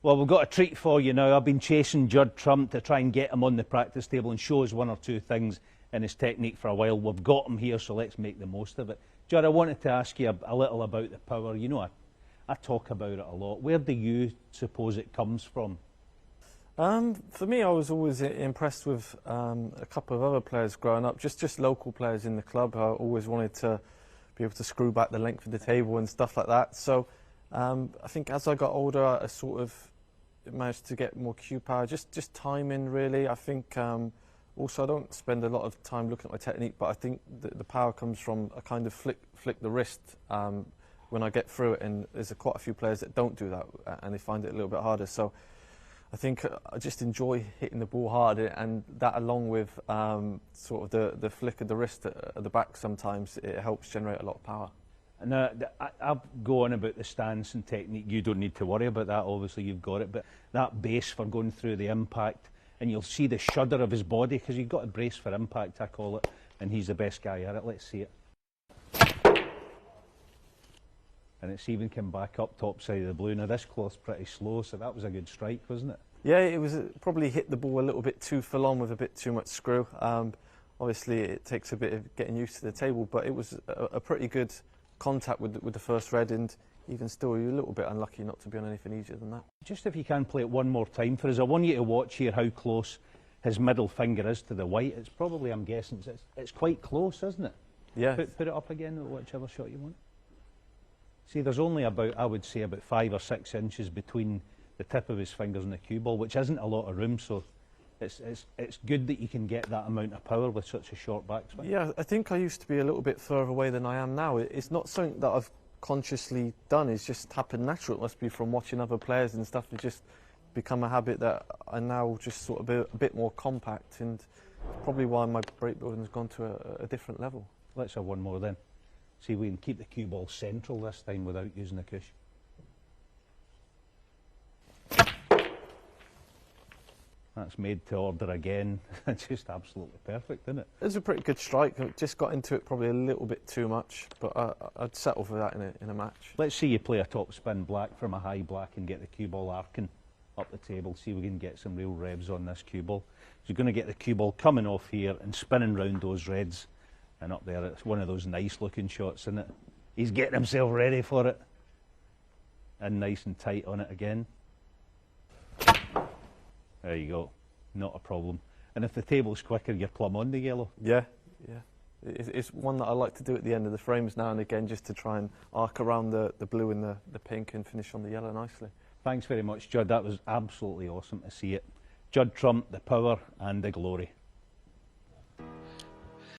Well, we've got a treat for you now. I've been chasing Judd Trump to try and get him on the practice table and show us one or two things in his technique for a while. We've got him here, so let's make the most of it. Judd, I wanted to ask you a little about the power. You know, I talk about it a lot. Where do you suppose it comes from? For me, I was always impressed with a couple of other players growing up, just local players in the club. I always wanted to be able to screw back the length of the table and stuff like that. So I think as I got older, I sort of managed to get more cue power, just timing really. I think also I don't spend a lot of time looking at my technique, but I think the power comes from a kind of flick the wrist when I get through it, and there's quite a few players that don't do that and they find it a little bit harder. So I think I just enjoy hitting the ball hard, and that along with sort of the flick of the wrist at the back sometimes, it helps generate a lot of power. Now, I'll go on about the stance and technique. You don't need to worry about that, obviously you've got it, but that base for going through the impact, and you'll see the shudder of his body, because you've got to brace for impact, I call it, and he's the best guy at it. Let's see it. And it's even come back up top side of the blue. Now this cloth's pretty slow, so that was a good strike, wasn't it? Yeah, it was probably hit the ball a little bit too full on with a bit too much screw. Obviously it takes a bit of getting used to the table, but it was a pretty good contact with the first red, and even still you're a little bit unlucky not to be on anything easier than that. Just if you can play it one more time for us, I want you to watch here how close his middle finger is to the white. It's probably, I'm guessing, it's quite close, isn't it? Yeah. Put it up again, whichever shot you want. See, there's only about, I would say, about 5 or 6 inches between the tip of his fingers and the cue ball, which isn't a lot of room, so it's good that you can get that amount of power with such a short backswing. Yeah, I think I used to be a little bit further away than I am now. It's not something that I've consciously done, it's just happened natural. It must be from watching other players and stuff. It's just become a habit that I now just sort of a bit more compact, and probably why my break building has gone to a different level. Let's have one more then. See if we can keep the cue ball central this time without using the cushion. That's made to order again. Just absolutely perfect, isn't it? It's a pretty good strike. I just got into it probably a little bit too much, but I'd settle for that in a match. Let's see you play a top spin black from a high black and get the cue ball arcing up the table. See if we can get some real revs on this cue ball. So you're going to get the cue ball coming off here and spinning round those reds, and up there. It's one of those nice looking shots, isn't it? He's getting himself ready for it. And nice and tight on it again. There you go, not a problem. And if the table's quicker, you're plumb on the yellow. Yeah, yeah. It's one that I like to do at the end of the frames now and again, just to try and arc around the blue and the pink and finish on the yellow nicely. Thanks very much, Judd. That was absolutely awesome to see it. Judd Trump, the power and the glory.